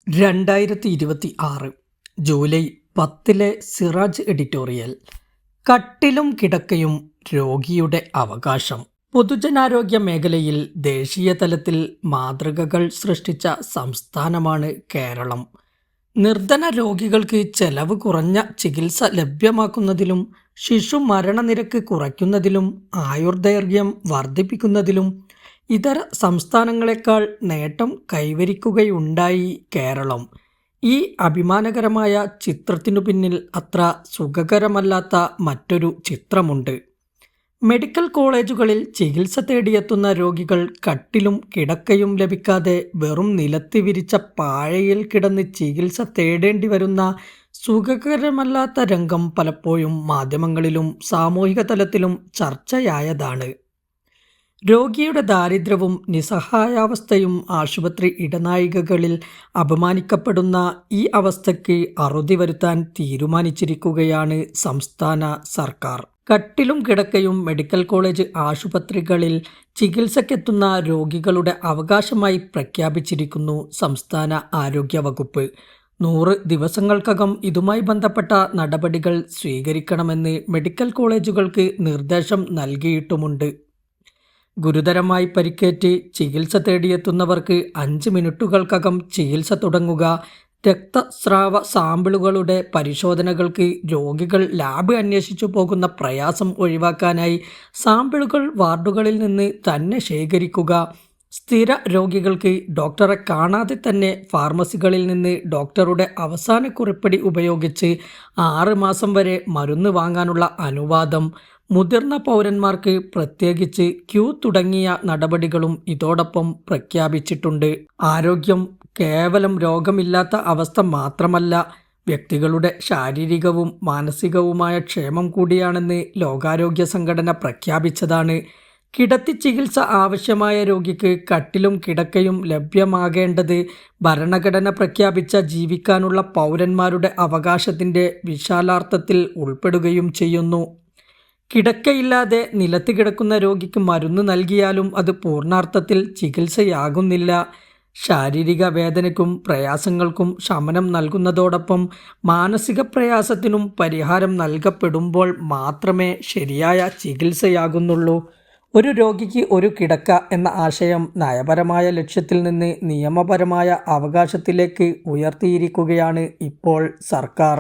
2026 July 10 Siraj editorial. കട്ടിലും കിടക്കയും രോഗിയുടെ അവകാശം. പൊതുജനാരോഗ്യ മേഖലയിൽ ദേശീയ തലത്തിൽ മാതൃകകൾ സൃഷ്ടിച്ച സംസ്ഥാനമാണ് കേരളം. നിർധന രോഗികൾക്ക് ചെലവ് കുറഞ്ഞ ചികിത്സ ലഭ്യമാക്കുന്നതിലും ശിശു മരണനിരക്ക് കുറയ്ക്കുന്നതിലും ആയുർദൈർഘ്യം വർദ്ധിപ്പിക്കുന്നതിലും ഇതര സംസ്ഥാനങ്ങളെക്കാൾ നേട്ടം കൈവരിക്കുകയുണ്ടായി കേരളം. ഈ അഭിമാനകരമായ ചിത്രത്തിനു പിന്നിൽ അത്ര സുഖകരമല്ലാത്ത മറ്റൊരു ചിത്രമുണ്ട്. മെഡിക്കൽ കോളേജുകളിൽ ചികിത്സ തേടിയെത്തുന്ന രോഗികൾ കട്ടിലും കിടക്കയും ലഭിക്കാതെ വെറും നിലത്ത് വിരിച്ച പാഴയിൽ കിടന്ന് ചികിത്സ തേടേണ്ടി വരുന്ന സുഖകരമല്ലാത്ത രംഗം പലപ്പോഴും മാധ്യമങ്ങളിലും സാമൂഹിക തലത്തിലും ചർച്ചയായതാണ്. രോഗിയുടെ ദാരിദ്ര്യവും നിസ്സഹായാവസ്ഥയും ആശുപത്രി ഇടനാഴികകളിൽ അപമാനിക്കപ്പെടുന്ന ഈ അവസ്ഥയ്ക്ക് അറുതി വരുത്താൻ തീരുമാനിച്ചിരിക്കുകയാണ് സംസ്ഥാന സർക്കാർ. കട്ടിലും കിടക്കയും മെഡിക്കൽ കോളേജ് ആശുപത്രികളിൽ ചികിത്സയ്ക്കെത്തുന്ന രോഗികളുടെ അവകാശമായി പ്രഖ്യാപിച്ചിരിക്കുന്നു സംസ്ഥാന ആരോഗ്യ വകുപ്പ്. 100 ദിവസങ്ങൾക്കകം ഇതുമായി ബന്ധപ്പെട്ട നടപടികൾ സ്വീകരിക്കണമെന്ന് മെഡിക്കൽ കോളേജുകൾക്ക് നിർദ്ദേശം നൽകിയിട്ടുമുണ്ട്. ഗുരുതരമായി പരിക്കേറ്റ് ചികിത്സ തേടിയെത്തുന്നവർക്ക് 5 മിനിറ്റുകൾക്കകം ചികിത്സ തുടങ്ങുക, രക്തസ്രാവ സാമ്പിളുകളുടെ പരിശോധനകൾക്ക് രോഗികൾ ലാബ് അന്വേഷിച്ചു പോകുന്ന പ്രയാസം ഒഴിവാക്കാനായി സാമ്പിളുകൾ വാർഡുകളിൽ നിന്ന് തന്നെ ശേഖരിക്കുക, സ്ഥിര രോഗികൾക്ക് ഡോക്ടറെ കാണാതെ തന്നെ ഫാർമസികളിൽ നിന്ന് ഡോക്ടറുടെ അവസാന കുറിപ്പടി ഉപയോഗിച്ച് 6 മാസം വരെ മരുന്ന് വാങ്ങാനുള്ള അനുവാദം, മുതിർന്ന പൗരന്മാർക്ക് പ്രത്യേകിച്ച് ക്യൂ തുടങ്ങിയ നടപടികളും ഇതോടൊപ്പം പ്രഖ്യാപിച്ചിട്ടുണ്ട്. ആരോഗ്യം കേവലം രോഗമില്ലാത്ത അവസ്ഥ മാത്രമല്ല, വ്യക്തികളുടെ ശാരീരികവും മാനസികവുമായ ക്ഷേമം കൂടിയാണെന്ന് ലോകാരോഗ്യ സംഘടന പ്രഖ്യാപിച്ചതാണ്. കിടത്തി ചികിത്സ ആവശ്യമായ രോഗിക്ക് കട്ടിലും കിടക്കയും ലഭ്യമാകേണ്ടത് ഭരണഘടന പ്രഖ്യാപിച്ച ജീവിക്കാനുള്ള പൗരന്മാരുടെ അവകാശത്തിൻ്റെ വിശാലാർത്ഥത്തിൽ ഉൾപ്പെടുകയും ചെയ്യുന്നു. കിടക്കയില്ലാതെ നിലത്ത് കിടക്കുന്ന രോഗിക്ക് മരുന്ന് നൽകിയാലും അത് പൂർണ്ണാർത്ഥത്തിൽ ചികിത്സയാകുന്നില്ല. ശാരീരിക വേദനയ്ക്കും പ്രയാസങ്ങൾക്കും ശമനം നൽകുന്നതോടൊപ്പം മാനസിക പ്രയാസത്തിനും പരിഹാരം നൽകപ്പെടുമ്പോൾ മാത്രമേ ശരിയായ ചികിത്സയാകുന്നുള്ളൂ. ഒരു രോഗിക്ക് ഒരു കിടക്ക എന്ന ആശയം നയപരമായ ലക്ഷ്യത്തിൽ നിന്ന് നിയമപരമായ അവകാശത്തിലേക്ക് ഉയർത്തിയിരിക്കുകയാണ് ഇപ്പോൾ സർക്കാർ.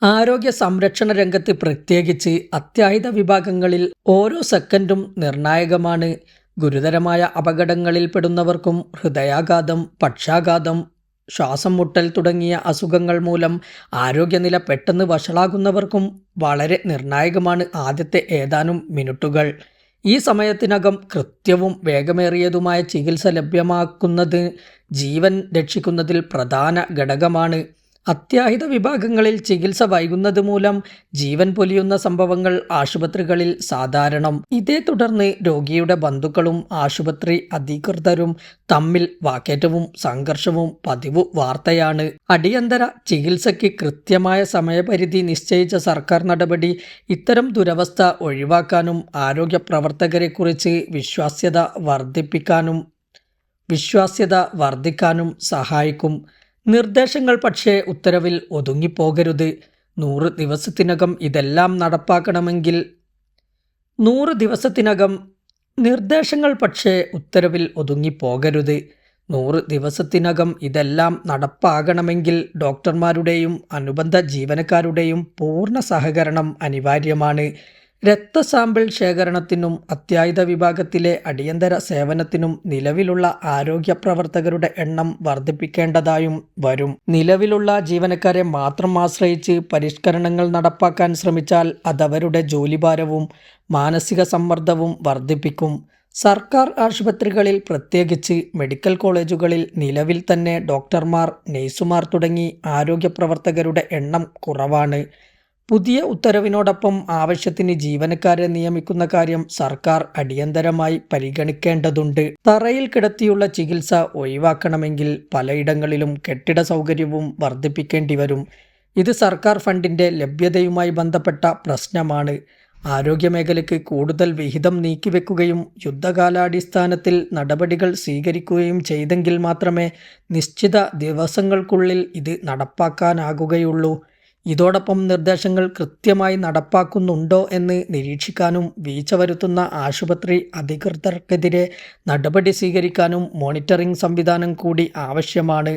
ആരോഗ്യ സംരക്ഷണ രംഗത്ത് പ്രത്യേകിച്ച് അത്യാഹിത വിഭാഗങ്ങളിൽ ഓരോ സെക്കൻഡും നിർണായകമാണ്. ഗുരുതരമായ അപകടങ്ങളിൽപ്പെടുന്നവർക്കും ഹൃദയാഘാതം, പക്ഷാഘാതം, ശ്വാസം മുട്ടൽ തുടങ്ങിയ അസുഖങ്ങൾ മൂലം ആരോഗ്യനില പെട്ടെന്ന് വഷളാകുന്നവർക്കും വളരെ നിർണായകമാണ് ആദ്യത്തെ ഏതാനും മിനിറ്റുകൾ. ഈ സമയത്തിനകം കൃത്യവും വേഗമേറിയതുമായ ചികിത്സ ലഭ്യമാക്കുന്നത് ജീവൻ രക്ഷിക്കുന്നതിൽ പ്രധാന ഘടകമാണ്. അത്യാഹിത വിഭാഗങ്ങളിൽ ചികിത്സ വൈകുന്നത് മൂലം ജീവൻ പൊലിയുന്ന സംഭവങ്ങൾ ആശുപത്രികളിൽ സാധാരണം. ഇതേ തുടർന്ന് രോഗിയുടെ ബന്ധുക്കളും ആശുപത്രി അധികൃതരും തമ്മിൽ വാക്കേറ്റവും സംഘർഷവും പതിവ് വാർത്തയാണ്. അടിയന്തര ചികിത്സയ്ക്ക് കൃത്യമായ സമയപരിധി നിശ്ചയിച്ച സർക്കാർ നടപടി ഇത്തരം ദുരവസ്ഥ ഒഴിവാക്കാനും ആരോഗ്യ പ്രവർത്തകരെക്കുറിച്ച് വിശ്വാസ്യത വർദ്ധിക്കാനും സഹായിക്കും. നിർദ്ദേശങ്ങൾ പക്ഷേ ഉത്തരവിൽ ഒതുങ്ങിപ്പോകരുത്. 100 ദിവസത്തിനകം ഇതെല്ലാം നടപ്പാക്കണമെങ്കിൽ നിർദ്ദേശങ്ങൾ പക്ഷേ ഉത്തരവിൽ ഒതുങ്ങിപ്പോകരുത്. 100 ദിവസത്തിനകം ഇതെല്ലാം നടപ്പാകണമെങ്കിൽ ഡോക്ടർമാരുടെയും അനുബന്ധ ജീവനക്കാരുടെയും പൂർണ്ണ സഹകരണം അനിവാര്യമാണ്. രക്തസാമ്പിൾ ശേഖരണത്തിനും അത്യാഹിത വിഭാഗത്തിലെ അടിയന്തര സേവനത്തിനും നിലവിലുള്ള ആരോഗ്യ പ്രവർത്തകരുടെ എണ്ണം വർദ്ധിപ്പിക്കേണ്ടതായും വരും. നിലവിലുള്ള ജീവനക്കാരെ മാത്രം ആശ്രയിച്ച് പരിഷ്കരണങ്ങൾ നടപ്പാക്കാൻ ശ്രമിച്ചാൽ അതവരുടെ ജോലിഭാരവും മാനസിക സമ്മർദ്ദവും വർദ്ധിപ്പിക്കും. സർക്കാർ ആശുപത്രികളിൽ പ്രത്യേകിച്ച് മെഡിക്കൽ കോളേജുകളിൽ നിലവിൽ തന്നെ ഡോക്ടർമാർ, നഴ്സുമാർ തുടങ്ങി ആരോഗ്യ പ്രവർത്തകരുടെ എണ്ണം കുറവാണ്. പുതിയ ഉത്തരവിനോടൊപ്പം ആവശ്യത്തിന് ജീവനക്കാരെ നിയമിക്കുന്ന കാര്യം സർക്കാർ അടിയന്തരമായി പരിഗണിക്കേണ്ടതുണ്ട്. തറയിൽ കിടത്തിയുള്ള ചികിത്സ ഒഴിവാക്കണമെങ്കിൽ പലയിടങ്ങളിലും കെട്ടിട സൗകര്യവും വർദ്ധിപ്പിക്കേണ്ടി വരും. ഇത് സർക്കാർ ഫണ്ടിൻ്റെ ലഭ്യതയുമായി ബന്ധപ്പെട്ട പ്രശ്നമാണ്. ആരോഗ്യമേഖലയ്ക്ക് കൂടുതൽ വിഹിതം നീക്കിവെക്കുകയും യുദ്ധകാലാടിസ്ഥാനത്തിൽ നടപടികൾ സ്വീകരിക്കുകയും ചെയ്തെങ്കിൽ മാത്രമേ നിശ്ചിത ദിവസങ്ങൾക്കുള്ളിൽ ഇത് നടപ്പാക്കാനാകുകയുള്ളൂ. ഇതോടൊപ്പം നിർദ്ദേശങ്ങൾ കൃത്യമായി നടപ്പാക്കുന്നുണ്ടോ എന്ന് നിരീക്ഷിക്കാനും വീഴ്ച വരുത്തുന്ന ആശുപത്രി അധികൃതർക്കെതിരെ നടപടി സ്വീകരിക്കാനും മോണിറ്ററിംഗ് സംവിധാനം കൂടി ആവശ്യമാണ്.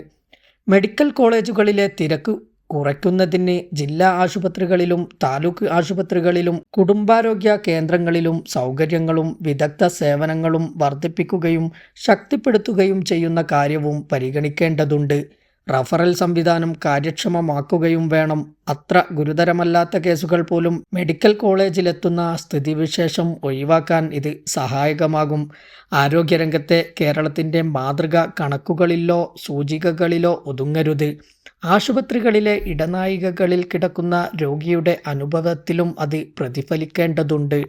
മെഡിക്കൽ കോളേജുകളിലെ തിരക്ക് കുറയ്ക്കുന്നതിന് ജില്ലാ ആശുപത്രികളിലും താലൂക്ക് ആശുപത്രികളിലും കുടുംബാരോഗ്യ കേന്ദ്രങ്ങളിലും സൗകര്യങ്ങളും വിദഗ്ധ സേവനങ്ങളും വർദ്ധിപ്പിക്കുകയും ശക്തിപ്പെടുത്തുകയും ചെയ്യുന്ന കാര്യവും പരിഗണിക്കേണ്ടതുണ്ട്. റഫറൽ സംവിധാനം കാര്യക്ഷമമാക്കുകയും വേണം. അത്ര ഗുരുതരമല്ലാത്ത കേസുകൾ പോലും മെഡിക്കൽ കോളേജിലെത്തുന്ന സ്ഥിതിവിശേഷം ഒഴിവാക്കാൻ ഇത് സഹായകമാകും. ആരോഗ്യരംഗത്തെ കേരളത്തിൻ്റെ മാതൃക കണക്കുകളിലോ സൂചികകളിലോ ഒതുങ്ങരുത്. ആശുപത്രികളിലെ ഇടനാഴികകളിൽ കിടക്കുന്ന രോഗിയുടെ അനുഭവത്തിലും അത് പ്രതിഫലിക്കേണ്ടതുണ്ട്.